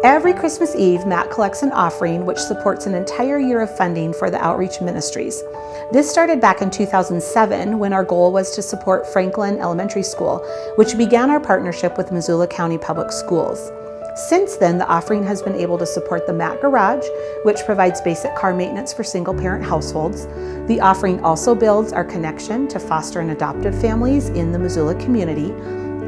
Every Christmas Eve, Matt collects an offering which supports an entire year of funding for the outreach ministries. This started back in 2007 when our goal was to support Franklin Elementary School, which began our partnership with Missoula County Public Schools. Since then, the offering has been able to support the Mac Garage, which provides basic car maintenance for single-parent households. The offering also builds our connection to foster and adoptive families in the Missoula community.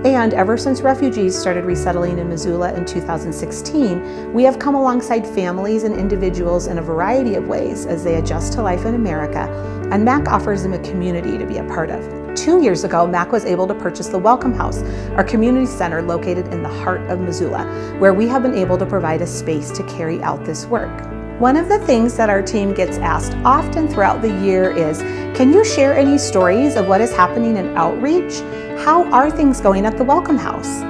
And ever since refugees started resettling in Missoula in 2016, we have come alongside families and individuals in a variety of ways as they adjust to life in America, and MAC offers them a community to be a part of. 2 years ago, MAC was able to purchase the Welcome House, our community center located in the heart of Missoula, where we have been able to provide a space to carry out this work. One of the things that our team gets asked often throughout the year is, can you share any stories of what is happening in outreach? How are things going at the Welcome House?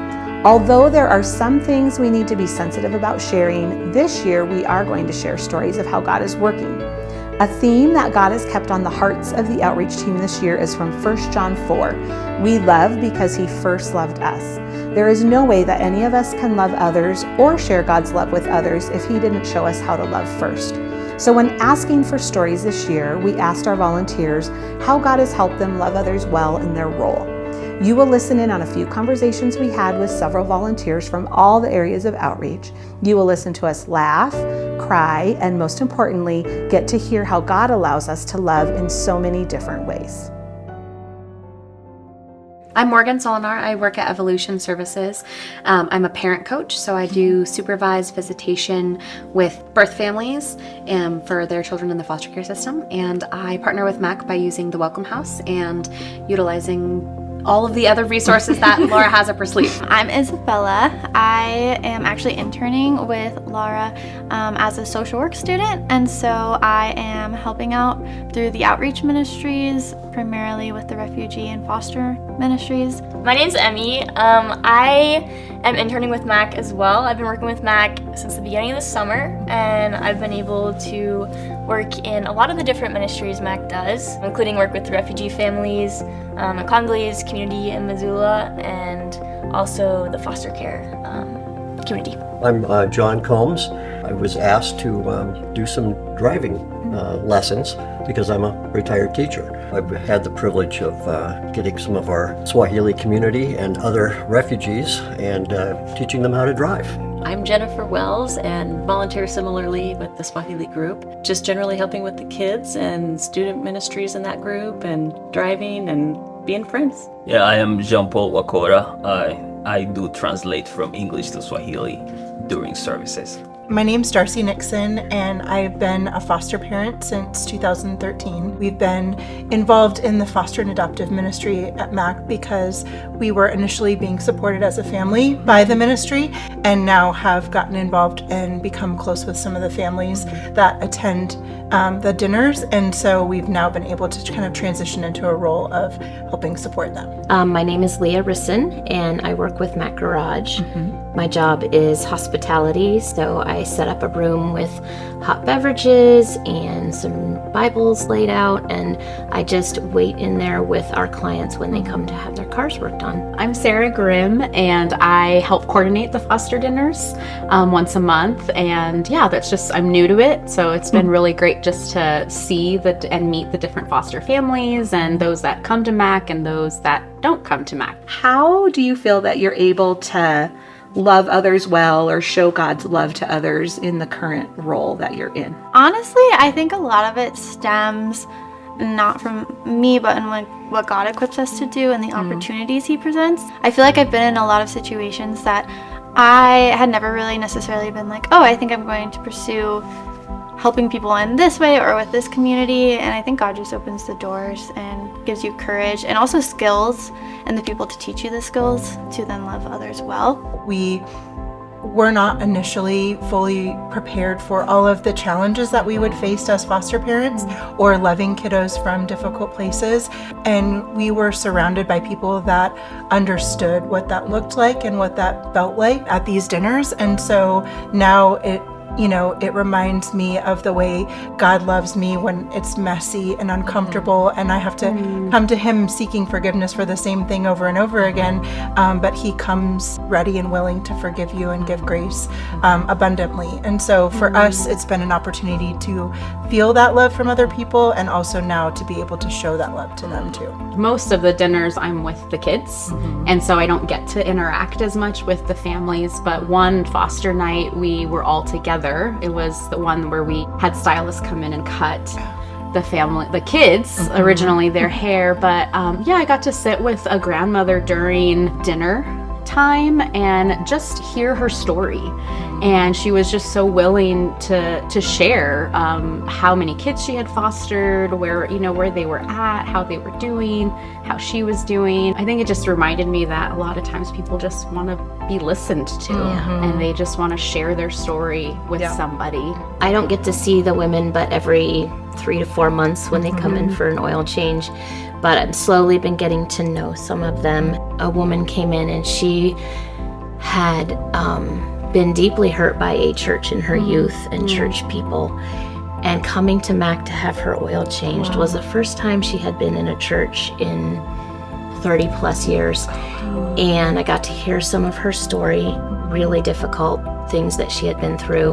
Although there are some things we need to be sensitive about sharing, this year we are going to share stories of how God is working. A theme that God has kept on the hearts of the outreach team this year is from 1 John 4. We love because He first loved us. There is no way that any of us can love others or share God's love with others if He didn't show us how to love first. So when asking for stories this year, we asked our volunteers how God has helped them love others well in their role. You will listen in on a few conversations we had with several volunteers from all the areas of outreach. You will listen to us laugh, cry, and most importantly, get to hear how God allows us to love in so many different ways. I'm Morgan Solinar. I work at Evolution Services. I'm a parent coach, so I do supervised visitation with birth families for their children in the foster care system. And I partner with MAC by using the Welcome House and utilizing all of the other resources that Laura has up her sleeve. I'm Isabella. I am actually interning with Laura as a social work student, and so I am helping out through the outreach ministries, primarily with the refugee and foster ministries. My name's Emmy. I am interning with MAC as well. I've been working with MAC since the beginning of the summer, and I've been able to work in a lot of the different ministries MAC does, including work with the refugee families, a Congolese community in Missoula, and also the foster care community. I'm John Combs. I was asked to do some driving lessons because I'm a retired teacher. I've had the privilege of getting some of our Swahili community and other refugees and teaching them how to drive. I'm Jennifer Wells and volunteer similarly with the Swahili group, just generally helping with the kids and student ministries in that group and driving and being friends. Yeah, I am Jean-Paul Wakora. I do translate from English to Swahili during services. My name's Darcy Nixon, and I've been a foster parent since 2013. We've been involved in the foster and adoptive ministry at MAC because we were initially being supported as a family by the ministry, and now have gotten involved and become close with some of the families that attend the dinners, and so we've now been able to kind of transition into a role of helping support them. My name is Leah Risson, and I work with Mac Garage. My job is hospitality, so I set up a room with hot beverages and some Bibles laid out, and I just wait in there with our clients when they come to have their cars worked on. I'm Sarah Grimm, and I help coordinate the foster dinners once a month, and yeah, I'm new to it, so it's been really great just to see and meet the different foster families and those that come to MAC and those that don't come to MAC. How do you feel that you're able to love others well or show God's love to others in the current role that you're in? Honestly, I think a lot of it stems not from me, but in what God equips us to do and the opportunities He presents. I feel like I've been in a lot of situations that I had never really necessarily been like, oh, I think I'm going to pursue helping people in this way or with this community, and I think God just opens the doors and gives you courage and also skills and the people to teach you the skills to then love others well. We were not initially fully prepared for all of the challenges that we would face as foster parents or loving kiddos from difficult places, and we were surrounded by people that understood what that looked like and what that felt like at these dinners, and so now it reminds me of the way God loves me when it's messy and uncomfortable, and I have to come to him seeking forgiveness for the same thing over and over again. But he comes ready and willing to forgive you and give grace abundantly. And so for us, it's been an opportunity to feel that love from other people, and also now to be able to show that love to them too. Most of the dinners I'm with the kids, and so I don't get to interact as much with the families, but one foster night we were all together. It was the one where we had stylists come in and cut the kids originally their hair, but I got to sit with a grandmother during dinner time and just hear her story. And she was just so willing to share how many kids she had fostered, where they were at, how they were doing, how she was doing. I think it just reminded me that a lot of times people just want to be listened to, and they just want to share their story with somebody. I don't get to see the women but every 3 to 4 months when they come in for an oil change, but I've slowly been getting to know some of them. A woman came in and she had been deeply hurt by a church in her youth and church people, and coming to Mac to have her oil changed was the first time she had been in a church in 30 plus years. And I got to hear some of her story, really difficult things that she had been through,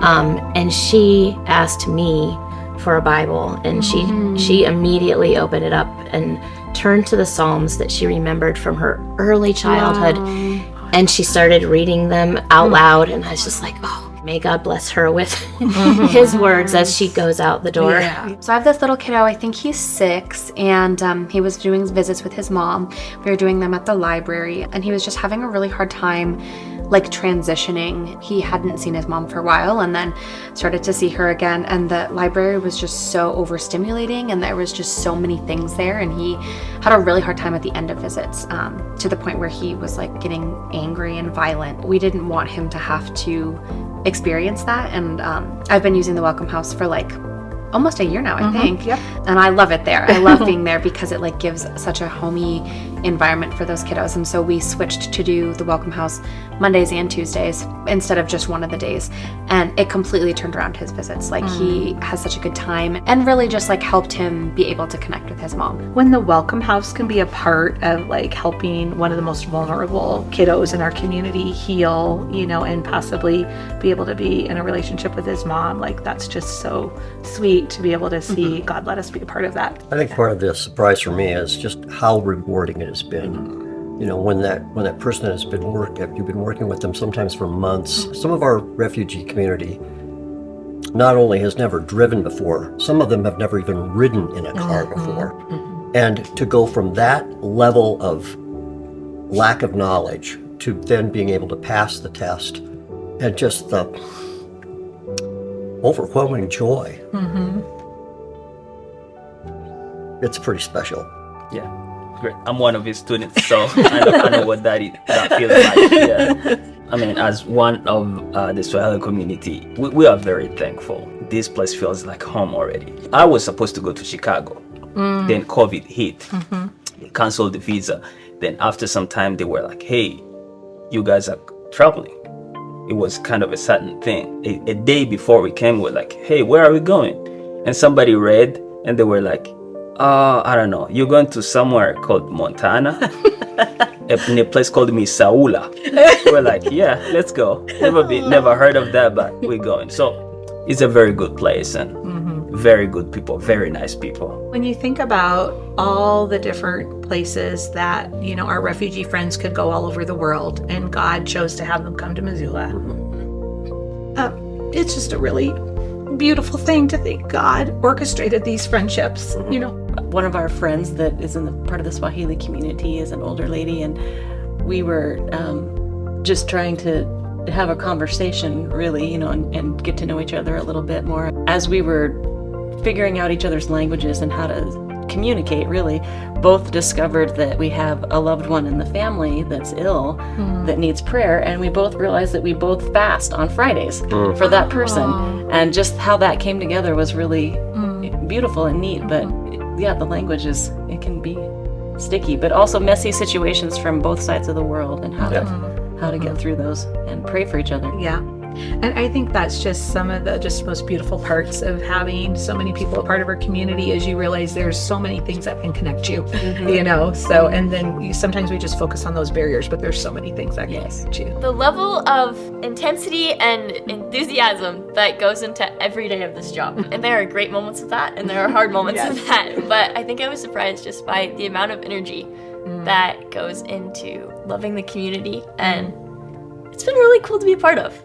and she asked me for a Bible, and she immediately opened it up and turned to the Psalms that she remembered from her early childhood. And she started reading them out loud, and I was just like, oh, may God bless her with his words as she goes out the door. So I have this little kiddo, I think he's 6, and he was doing visits with his mom. We were doing them at the library, and he was just having a really hard time transitioning. He hadn't seen his mom for a while and then started to see her again, and the library was just so overstimulating, and there was just so many things there, and he had a really hard time at the end of visits, to the point where he was getting angry and violent. We didn't want him to have to experience that, and I've been using the Welcome House for almost a year now, I think. And I love it there. I love being there because it gives such a homey environment for those kiddos. And so we switched to do the Welcome House Mondays and Tuesdays instead of just one of the days. And it completely turned around his visits. He has such a good time, and really just helped him be able to connect with his mom. When the Welcome House can be a part of helping one of the most vulnerable kiddos in our community heal, and possibly be able to be in a relationship with his mom, that's just so sweet to be able to see God let us be a part of that. I think part of the surprise for me is just how rewarding it has been. When that person has been you've been working with them sometimes for months. Some of our refugee community not only has never driven before, some of them have never even ridden in a car before. And to go from that level of lack of knowledge to then being able to pass the test, and just the overwhelming joy. It's pretty special. Yeah, great. I'm one of his students, so I know what that feels like. Yeah. As one of the Swahili community, we are very thankful. This place feels like home already. I was supposed to go to Chicago, then COVID hit. They canceled the visa. Then after some time, they were like, hey, you guys are traveling. It was kind of a sudden thing. A day before we came, we're like, hey, where are we going? And somebody read, and they were like, I don't know, you're going to somewhere called Montana, in a place called Missoula. We're like, yeah, let's go. Never heard of that, but we're going. So it's a very good place, and very good people, very nice people. When you think about all the different places that, our refugee friends could go all over the world, and God chose to have them come to Missoula, it's just a really beautiful thing to think God orchestrated these friendships, One of our friends that is in the part of the Swahili community is an older lady, and we were just trying to have a conversation, really, and get to know each other a little bit more. As we were figuring out each other's languages and how to communicate, really, both discovered that we have a loved one in the family that's ill, that needs prayer, and we both realized that we both fast on Fridays for that person. And just how that came together was really beautiful and neat. But yeah, the language it can be sticky, but also messy situations from both sides of the world, and how to get through those and pray for each other. Yeah. And I think that's just some of the just most beautiful parts of having so many people a part of our community is you realize there's so many things that can connect you, you know, so, and then sometimes we just focus on those barriers, but there's so many things that can connect you. The level of intensity and enthusiasm that goes into every day of this job. And there are great moments of that, and there are hard moments of that. But I think I was surprised just by the amount of energy that goes into loving the community, and it's been really cool to be a part of.